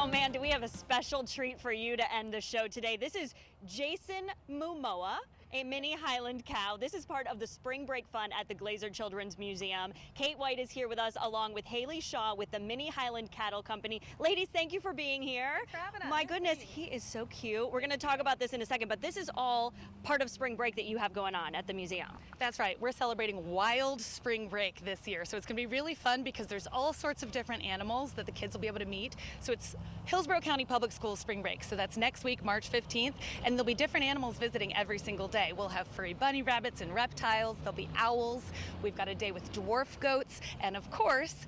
Oh man, do we have a special treat for you to end the show today. This is Jason Momoa, a mini Highland cow. This is part of the Spring Break Fun at the Glazer Children's Museum. Kate White is here with us along with Haley Shaw with the Mini Highland Cattle Company. Ladies, thank you for being here. Thanks for having us. My goodness, he is so cute. We're going to talk about this in a second, but this is all part of Spring Break that you have going on at the museum. That's right. We're celebrating Wild Spring Break this year. So it's going to be really fun because there's all sorts of different animals that the kids will be able to meet. So it's Hillsborough County Public Schools Spring Break. So that's next week, March 15th. And there'll be different animals visiting every single day. We'll have furry bunny rabbits and reptiles. There'll be owls. We've got a day with dwarf goats. And of course,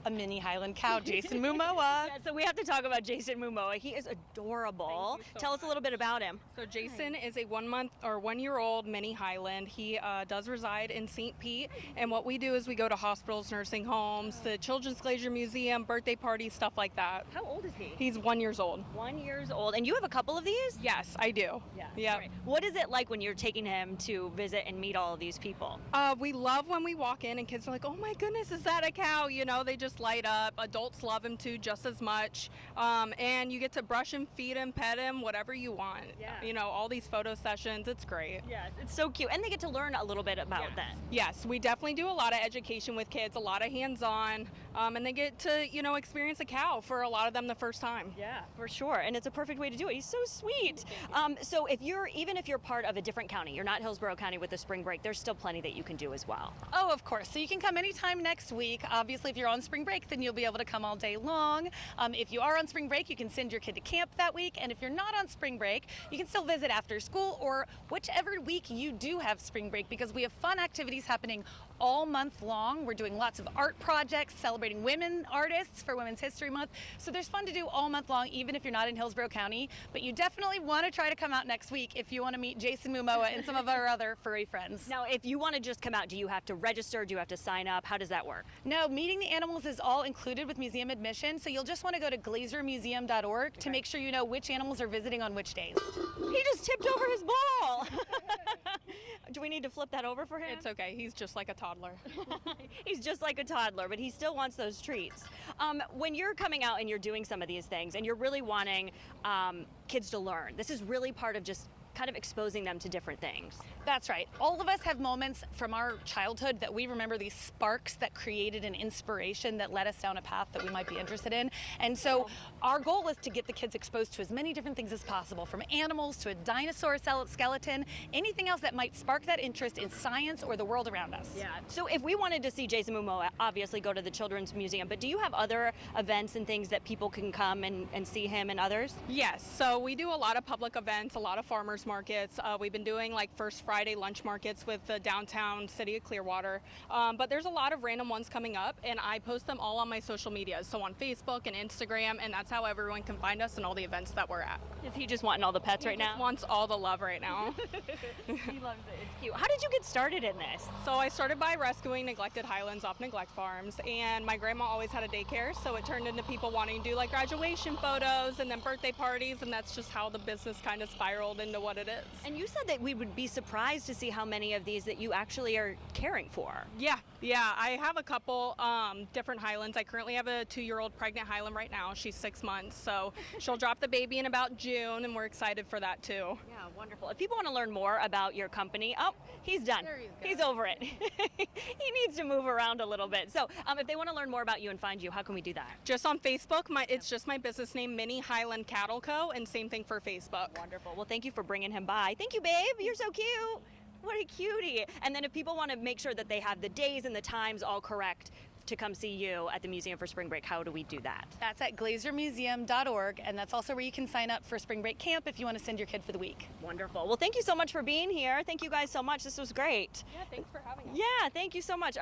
a mini Highland cow, Jason Momoa. Yeah, so we have to talk about Jason Momoa. He is adorable. Tell us a little bit about him. So Jason is a 1-year-old mini Highland. He does reside in St. Pete, and what we do is we go to hospitals, nursing homes, the Children's Glazer Museum, birthday parties, stuff like that. How old is he? He's 1 year old. 1 year old. And you have a couple of these? Yes, I do. Yeah. Right. What is it like when you're taking him to visit and meet all of these people? We love when we walk in and kids are like, oh my goodness, is that a cow? You know, they just light up. Adults love him too just as much. And you get to brush him, feed him, pet him, whatever you want. Yeah. You know, all these photo sessions, it's great. Yes, it's so cute. And they get to learn a little bit about that. Yes, we definitely do a lot of education with kids, a lot of hands-on, and they get to, you know, experience a cow for a lot of them the first time. Yeah, for sure. And it's a perfect way to do it. He's so sweet. So even if you're part of a different county, you're not Hillsborough County with the Spring Break, there's still plenty that you can do as well. Oh, of course. So you can come anytime next week. Obviously, if you're on spring break, then you'll be able to come all day long. If you are on spring break, you can send your kid to camp that week. And if you're not on spring break, you can still visit after school or whichever week you do have spring break, because we have fun activities happening all month long. We're doing lots of art projects, celebrating women artists for Women's History Month. So there's fun to do all month long, even if you're not in Hillsborough County. But you definitely want to try to come out next week if you want to meet Jason Momoa and some of our other furry friends. Now, if you want to just come out, do you have to register? Do you have to sign up? How does that work? No, meeting the animals is all included with museum admission. So you'll just want to go to glazermuseum.org to make sure you know which animals are visiting on which days. He just tipped over his ball. Do we need to flip that over for him? It's okay. He's just like a toddler. He's just like a toddler, but he still wants those treats. When you're coming out and you're doing some of these things and you're really wanting kids to learn, this is really part of just kind of exposing them to different things. That's right. All of us have moments from our childhood that we remember, these sparks that created an inspiration that led us down a path that we might be interested in. And so our goal is to get the kids exposed to as many different things as possible, from animals to a dinosaur skeleton, anything else that might spark that interest in science or the world around us. Yeah. So if we wanted to see Jason Momoa, obviously go to the Children's Museum, but do you have other events and things that people can come and see him and others? Yes, so we do a lot of public events, a lot of farmers markets. We've been doing like First Friday lunch markets with the downtown city of Clearwater, but there's a lot of random ones coming up, and I post them all on my social media, so on Facebook and Instagram, and that's how everyone can find us and all the events that we're at. Is he just wanting all the pets right now? He wants all the love right now. He loves it. It's cute. How did you get started in this? So I started by rescuing neglected Highlands off neglect farms, and my grandma always had a daycare, so it turned into people wanting to do like graduation photos and then birthday parties, and that's just how the business kind of spiraled into what it is. And you said that we would be surprised to see how many of these that you actually are caring for. Yeah, I have a couple different Highlands. I currently have a 2-year-old pregnant Highland right now. She's 6 months, so she'll drop the baby in about June, and we're excited for that too. Yeah, wonderful. If people want to learn more about your company, oh, he's done. He's over it. He needs to move around a little bit. So if they want to learn more about you and find you, how can we do that? Just on Facebook. It's just my business name, Mini Highland Cattle Co., and same thing for Facebook. Wonderful. Well, thank you for bringing him by. Thank you, babe. You're so cute. What a cutie. And then if people want to make sure that they have the days and the times all correct to come see you at the Museum for Spring Break, how do we do that? That's at glazermuseum.org, and that's also where you can sign up for spring break camp if you want to send your kid for the week. Wonderful. Well, thank you so much for being here. Thank you guys so much. This was great. Yeah, thanks for having us. Yeah, thank you so much.